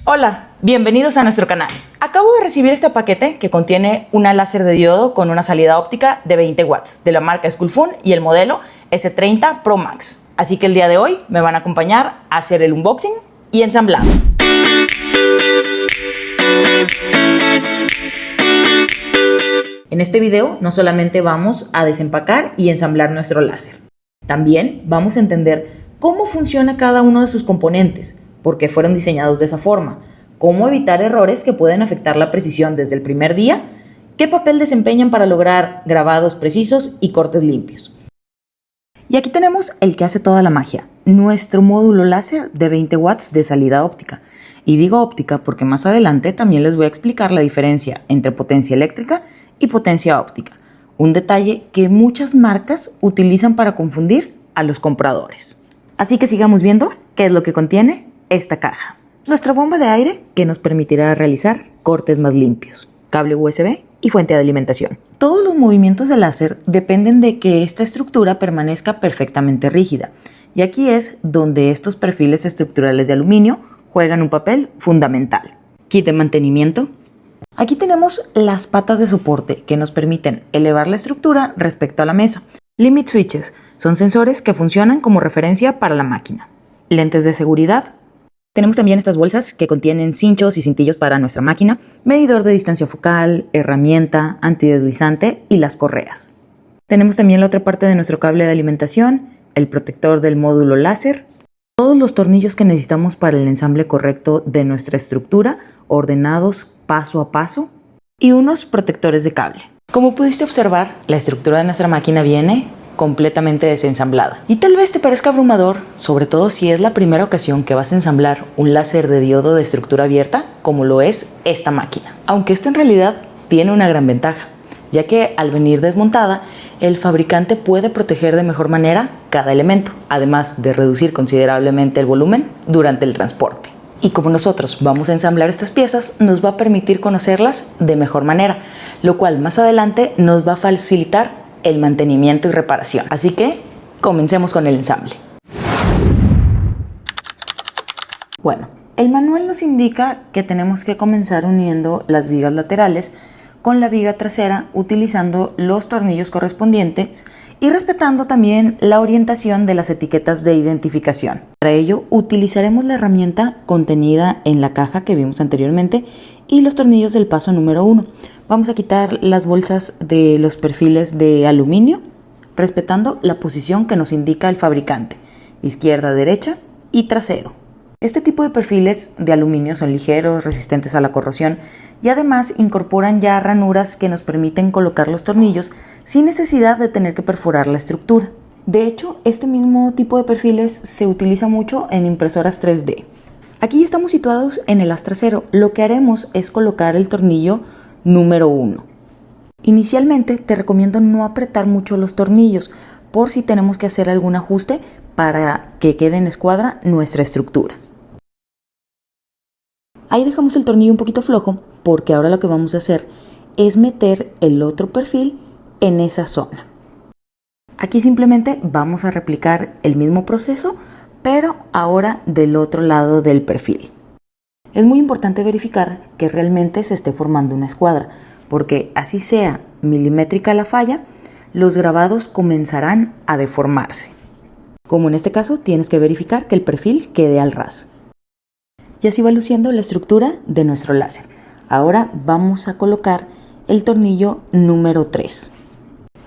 Hola, bienvenidos a nuestro canal. Acabo de recibir este paquete que contiene una láser de diodo con una salida óptica de 20 watts de la marca Skulfun y el modelo S30 Pro Max. Así que el día de hoy me van a acompañar a hacer el unboxing y ensamblado. En este video no solamente vamos a desempacar y ensamblar nuestro láser, también vamos a entender cómo funciona cada uno de sus componentes, por qué fueron diseñados de esa forma, cómo evitar errores que pueden afectar la precisión desde el primer día, qué papel desempeñan para lograr grabados precisos y cortes limpios. Y aquí tenemos el que hace toda la magia, nuestro módulo láser de 20 watts de salida óptica. Y digo óptica porque más adelante también les voy a explicar la diferencia entre potencia eléctrica y potencia óptica, un detalle que muchas marcas utilizan para confundir a los compradores. Así que sigamos viendo qué es lo que contiene esta caja. Nuestra bomba de aire que nos permitirá realizar cortes más limpios, cable USB y fuente de alimentación. Todos los movimientos del láser dependen de que esta estructura permanezca perfectamente rígida, y aquí es donde estos perfiles estructurales de aluminio juegan un papel fundamental. Kit de mantenimiento. Aquí tenemos las patas de soporte que nos permiten elevar la estructura respecto a la mesa. Limit switches son sensores que funcionan como referencia para la máquina. Lentes de seguridad. Tenemos también estas bolsas que contienen cinchos y cintillos para nuestra máquina, medidor de distancia focal, herramienta, antideslizante y las correas. Tenemos también la otra parte de nuestro cable de alimentación, el protector del módulo láser, todos los tornillos que necesitamos para el ensamble correcto de nuestra estructura, ordenados paso a paso, y unos protectores de cable. Como pudiste observar, la estructura de nuestra máquina viene completamente desensamblada. Y tal vez te parezca abrumador, sobre todo si es la primera ocasión que vas a ensamblar un láser de diodo de estructura abierta, como lo es esta máquina. Aunque esto en realidad tiene una gran ventaja, ya que al venir desmontada, el fabricante puede proteger de mejor manera cada elemento, además de reducir considerablemente el volumen durante el transporte. Y como nosotros vamos a ensamblar estas piezas, nos va a permitir conocerlas de mejor manera, lo cual más adelante nos va a facilitar el mantenimiento y reparación. Así que comencemos con el ensamble. Bueno, el manual nos indica que tenemos que comenzar uniendo las vigas laterales con la viga trasera utilizando los tornillos correspondientes y respetando también la orientación de las etiquetas de identificación. Para ello utilizaremos la herramienta contenida en la caja que vimos anteriormente y los tornillos del paso número 1. Vamos a quitar las bolsas de los perfiles de aluminio, respetando la posición que nos indica el fabricante, izquierda, derecha y trasero. Este tipo de perfiles de aluminio son ligeros, resistentes a la corrosión y además incorporan ya ranuras que nos permiten colocar los tornillos sin necesidad de tener que perforar la estructura. De hecho, este mismo tipo de perfiles se utiliza mucho en impresoras 3D. Aquí estamos situados en el as trasero. Lo que haremos es colocar el tornillo número 1. Inicialmente te recomiendo no apretar mucho los tornillos por si tenemos que hacer algún ajuste para que quede en escuadra nuestra estructura. Ahí dejamos el tornillo un poquito flojo porque ahora lo que vamos a hacer es meter el otro perfil en esa zona. Aquí simplemente vamos a replicar el mismo proceso, pero ahora del otro lado del perfil. Es muy importante verificar que realmente se esté formando una escuadra, porque así sea milimétrica la falla, los grabados comenzarán a deformarse. Como en este caso, tienes que verificar que el perfil quede al ras. Y así va luciendo la estructura de nuestro láser. Ahora vamos a colocar el tornillo número 3.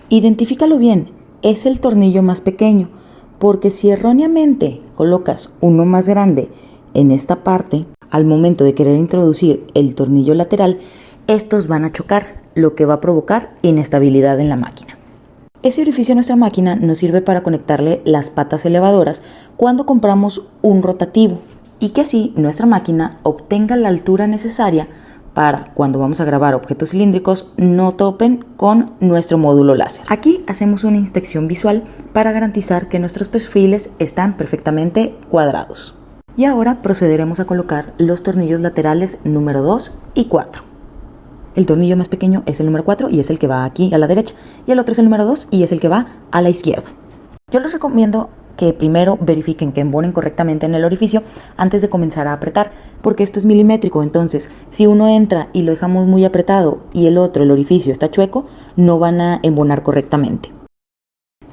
Identifícalo bien, es el tornillo más pequeño, porque si erróneamente colocas uno más grande en esta parte, al momento de querer introducir el tornillo lateral, estos van a chocar, lo que va a provocar inestabilidad en la máquina. Ese orificio de nuestra máquina nos sirve para conectarle las patas elevadoras cuando compramos un rotativo y que así nuestra máquina obtenga la altura necesaria para cuando vamos a grabar objetos cilíndricos no topen con nuestro módulo láser. Aquí hacemos una inspección visual para garantizar que nuestros perfiles están perfectamente cuadrados. Y ahora procederemos a colocar los tornillos laterales número 2 y 4. El tornillo más pequeño es el número 4 y es el que va aquí a la derecha, y el otro es el número 2 y es el que va a la izquierda. Yo les recomiendo que primero verifiquen que embonen correctamente en el orificio antes de comenzar a apretar, porque esto es milimétrico. Entonces, si uno entra y lo dejamos muy apretado y el orificio está chueco, no van a embonar correctamente.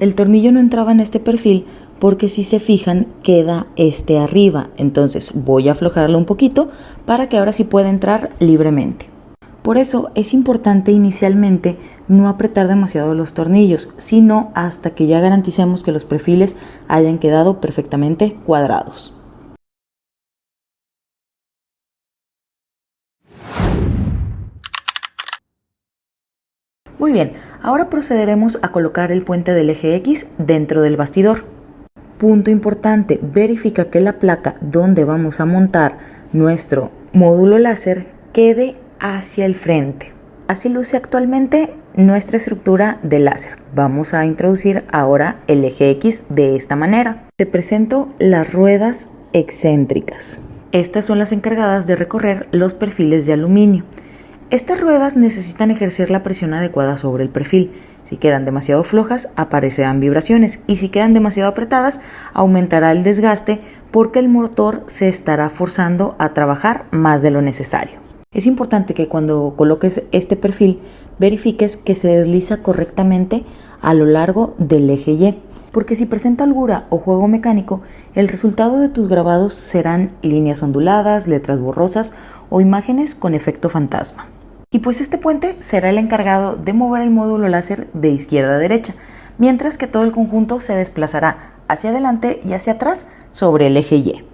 El tornillo no entraba en este perfil porque, si se fijan, queda arriba. Entonces voy a aflojarlo un poquito para que ahora sí pueda entrar libremente. Por eso es importante inicialmente no apretar demasiado los tornillos, sino hasta que ya garanticemos que los perfiles hayan quedado perfectamente cuadrados. Muy bien, ahora procederemos a colocar el puente del eje X dentro del bastidor. Punto importante, verifica que la placa donde vamos a montar nuestro módulo láser quede hacia el frente. Así luce actualmente nuestra estructura de láser. Vamos a introducir ahora el eje X de esta manera. Te presento las ruedas excéntricas. Estas son las encargadas de recorrer los perfiles de aluminio. Estas ruedas necesitan ejercer la presión adecuada sobre el perfil. Si quedan demasiado flojas, aparecerán vibraciones, y si quedan demasiado apretadas, aumentará el desgaste porque el motor se estará forzando a trabajar más de lo necesario. Es importante que cuando coloques este perfil verifiques que se desliza correctamente a lo largo del eje Y, porque si presenta holgura o juego mecánico, el resultado de tus grabados serán líneas onduladas, letras borrosas o imágenes con efecto fantasma. Y pues este puente será el encargado de mover el módulo láser de izquierda a derecha, mientras que todo el conjunto se desplazará hacia adelante y hacia atrás sobre el eje Y.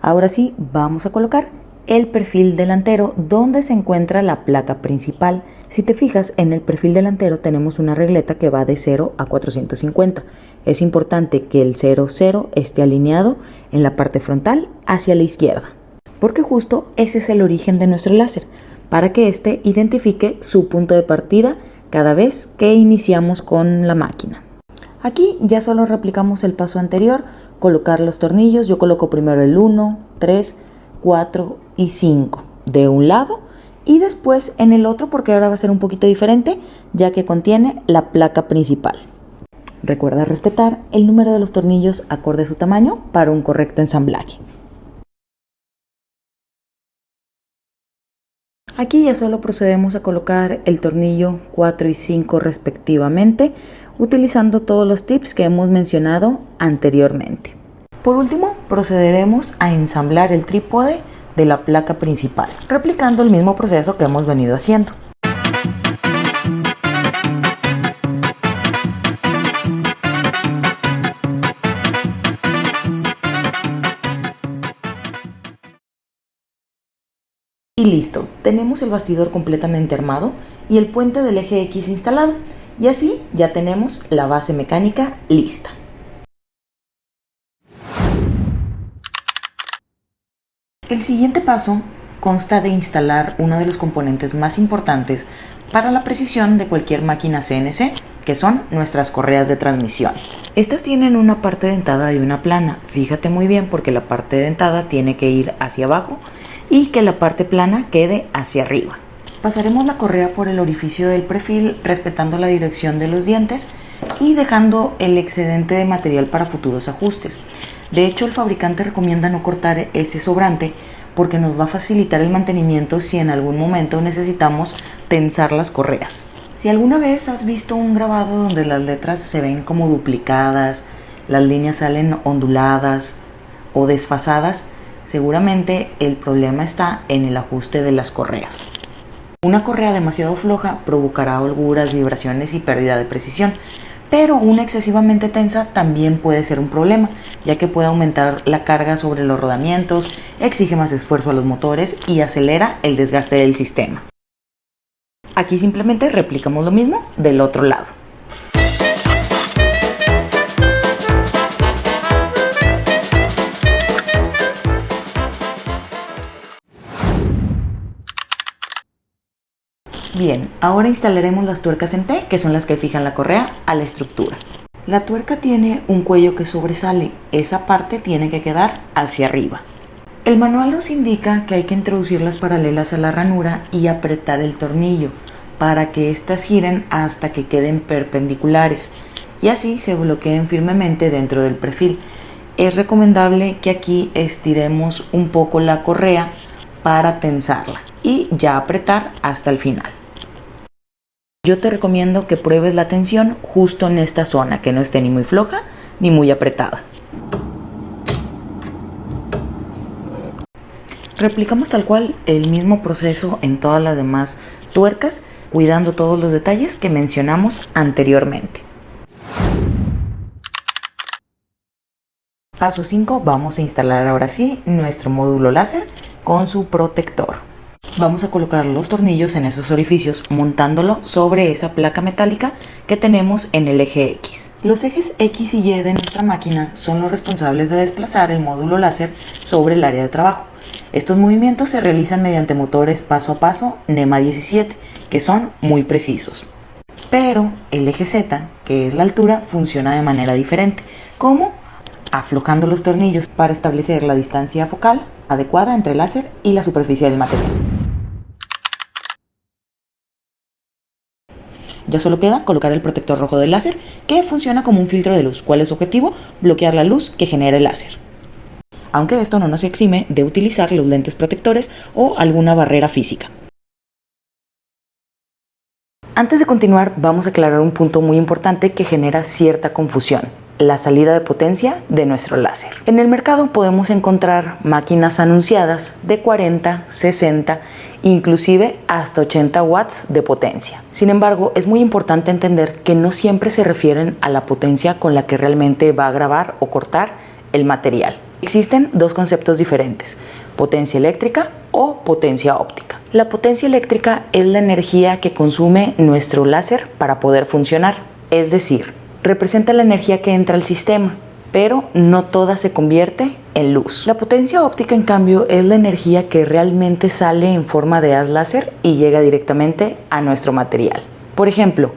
Ahora sí, vamos a colocar el perfil delantero donde se encuentra la placa principal. Si te fijas, en el perfil delantero tenemos una regleta que va de 0 a 450. Es importante que el 00 esté alineado en la parte frontal hacia la izquierda, porque justo ese es el origen de nuestro láser, para que éste identifique su punto de partida cada vez que iniciamos con la máquina. Aquí ya solo replicamos el paso anterior, colocar los tornillos. Yo coloco primero el 1, 3, 4 y 5 de un lado y después en el otro, porque ahora va a ser un poquito diferente ya que contiene la placa principal. Recuerda respetar el número de los tornillos acorde a su tamaño para un correcto ensamblaje. Aquí ya solo procedemos a colocar el tornillo 4 y 5 respectivamente, utilizando todos los tips que hemos mencionado anteriormente. Por último, procederemos a ensamblar el trípode de la placa principal, replicando el mismo proceso que hemos venido haciendo. Y listo, tenemos el bastidor completamente armado y el puente del eje X instalado, y así ya tenemos la base mecánica lista. El siguiente paso consta de instalar uno de los componentes más importantes para la precisión de cualquier máquina CNC, que son nuestras correas de transmisión. Estas tienen una parte dentada y una plana. Fíjate muy bien, porque la parte dentada tiene que ir hacia abajo y que la parte plana quede hacia arriba. Pasaremos la correa por el orificio del perfil respetando la dirección de los dientes y dejando el excedente de material para futuros ajustes. De hecho, el fabricante recomienda no cortar ese sobrante porque nos va a facilitar el mantenimiento si en algún momento necesitamos tensar las correas. Si alguna vez has visto un grabado donde las letras se ven como duplicadas, las líneas salen onduladas o desfasadas, seguramente el problema está en el ajuste de las correas. Una correa demasiado floja provocará holguras, vibraciones y pérdida de precisión, pero una excesivamente tensa también puede ser un problema, ya que puede aumentar la carga sobre los rodamientos, exige más esfuerzo a los motores y acelera el desgaste del sistema. Aquí simplemente replicamos lo mismo del otro lado. Bien, ahora instalaremos las tuercas en T, que son las que fijan la correa a la estructura. La tuerca tiene un cuello que sobresale, esa parte tiene que quedar hacia arriba. El manual nos indica que hay que introducirlas paralelas a la ranura y apretar el tornillo. para que éstas giren hasta que queden perpendiculares y así se bloqueen firmemente dentro del perfil. Es recomendable que aquí estiremos un poco la correa para tensarla y ya apretar hasta el final. Yo te recomiendo que pruebes la tensión justo en esta zona, que no esté ni muy floja ni muy apretada. Replicamos tal cual el mismo proceso en todas las demás tuercas, cuidando todos los detalles que mencionamos anteriormente. Paso 5, vamos a instalar ahora sí nuestro módulo láser con su protector. Vamos a colocar los tornillos en esos orificios montándolo sobre esa placa metálica que tenemos en el eje X. Los ejes X y Y de nuestra máquina son los responsables de desplazar el módulo láser sobre el área de trabajo. Estos movimientos se realizan mediante motores paso a paso NEMA 17, que son muy precisos. Pero el eje Z, que es la altura, funciona de manera diferente. ¿Cómo? Aflojando los tornillos para establecer la distancia focal adecuada entre el láser y la superficie del material. Ya solo queda colocar el protector rojo del láser, que funciona como un filtro de luz. ¿Cuál es su objetivo? Bloquear la luz que genera el láser. Aunque esto no nos exime de utilizar los lentes protectores o alguna barrera física. Antes de continuar, vamos a aclarar un punto muy importante que genera cierta confusión: la salida de potencia de nuestro láser. En el mercado podemos encontrar máquinas anunciadas de 40, 60, inclusive hasta 80 watts de potencia. Sin embargo, es muy importante entender que no siempre se refieren a la potencia con la que realmente va a grabar o cortar el material. Existen dos conceptos diferentes: potencia eléctrica o potencia óptica. La potencia eléctrica es la energía que consume nuestro láser para poder funcionar, es decir, representa la energía que entra al sistema, pero no toda se convierte en luz. La potencia óptica, en cambio, es la energía que realmente sale en forma de haz láser y llega directamente a nuestro material. Por ejemplo,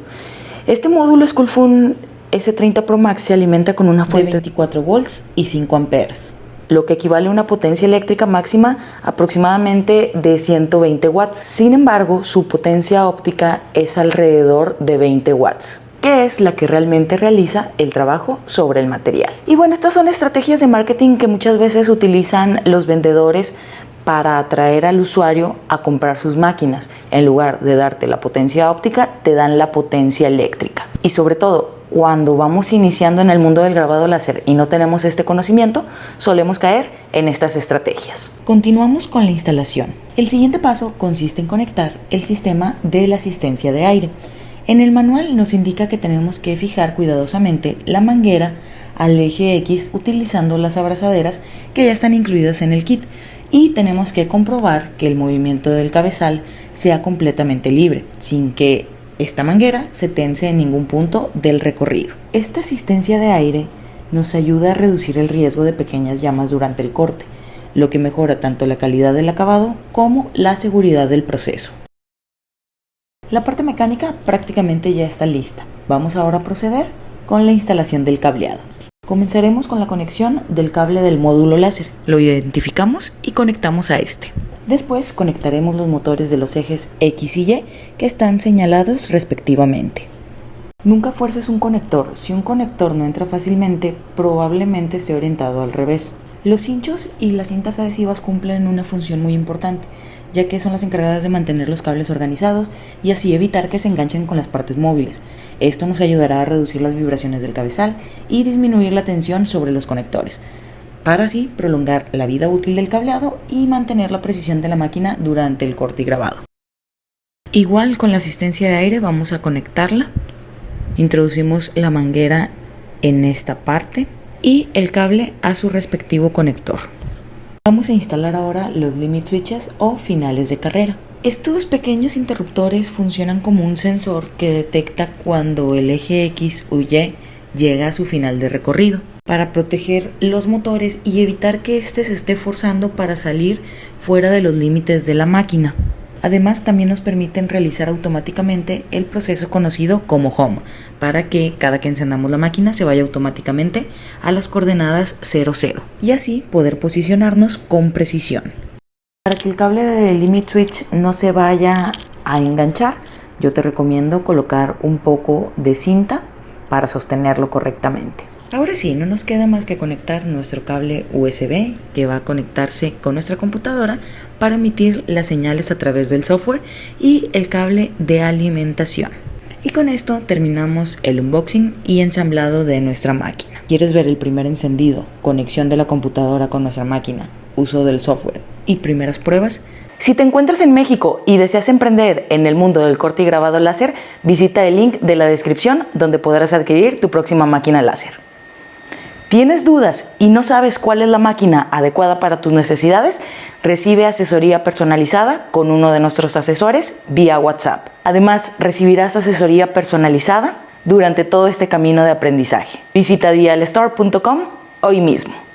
este módulo ScoolFun S30 Pro Max se alimenta con una fuente de 24 volts y 5 amperes, lo que equivale a una potencia eléctrica máxima aproximadamente de 120 watts. Sin embargo, su potencia óptica es alrededor de 20 watts. Que es la que realmente realiza el trabajo sobre el material. Y bueno, estas son estrategias de marketing que muchas veces utilizan los vendedores para atraer al usuario a comprar sus máquinas. En lugar de darte la potencia óptica, te dan la potencia eléctrica. Y sobre todo, cuando vamos iniciando en el mundo del grabado láser y no tenemos este conocimiento, solemos caer en estas estrategias. Continuamos con la instalación. El siguiente paso consiste en conectar el sistema de la asistencia de aire. En el manual nos indica que tenemos que fijar cuidadosamente la manguera al eje X utilizando las abrazaderas que ya están incluidas en el kit, y tenemos que comprobar que el movimiento del cabezal sea completamente libre, sin que esta manguera se tense en ningún punto del recorrido. Esta asistencia de aire nos ayuda a reducir el riesgo de pequeñas llamas durante el corte, lo que mejora tanto la calidad del acabado como la seguridad del proceso. La parte mecánica prácticamente ya está lista. Vamos ahora a proceder con la instalación del cableado. Comenzaremos con la conexión del cable del módulo láser. Lo identificamos y conectamos a este. Después conectaremos los motores de los ejes X y Y que están señalados respectivamente. Nunca fuerces un conector. Si un conector no entra fácilmente, probablemente esté orientado al revés. Los hinchos y las cintas adhesivas cumplen una función muy importante, ya que son las encargadas de mantener los cables organizados y así evitar que se enganchen con las partes móviles. Esto nos ayudará a reducir las vibraciones del cabezal y disminuir la tensión sobre los conectores, para así prolongar la vida útil del cableado y mantener la precisión de la máquina durante el corte y grabado. Igual con la asistencia de aire vamos a conectarla. Introducimos la manguera en esta parte y el cable a su respectivo conector. Vamos a instalar ahora los limit switches o finales de carrera. Estos pequeños interruptores funcionan como un sensor que detecta cuando el eje X o Y llega a su final de recorrido, para proteger los motores y evitar que éste se esté forzando para salir fuera de los límites de la máquina. Además, también nos permiten realizar automáticamente el proceso conocido como home, para que cada que encendamos la máquina se vaya automáticamente a las coordenadas 00 y así poder posicionarnos con precisión. Para que el cable de limit switch no se vaya a enganchar, yo te recomiendo colocar un poco de cinta para sostenerlo correctamente. Ahora sí, no nos queda más que conectar nuestro cable USB que va a conectarse con nuestra computadora para emitir las señales a través del software y el cable de alimentación. Y con esto terminamos el unboxing y ensamblado de nuestra máquina. ¿Quieres ver el primer encendido, conexión de la computadora con nuestra máquina, uso del software y primeras pruebas? Si te encuentras en México y deseas emprender en el mundo del corte y grabado láser, visita el link de la descripción donde podrás adquirir tu próxima máquina láser. ¿Tienes dudas y no sabes cuál es la máquina adecuada para tus necesidades? Recibe asesoría personalizada con uno de nuestros asesores vía WhatsApp. Además, recibirás asesoría personalizada durante todo este camino de aprendizaje. Visita dialstore.com hoy mismo.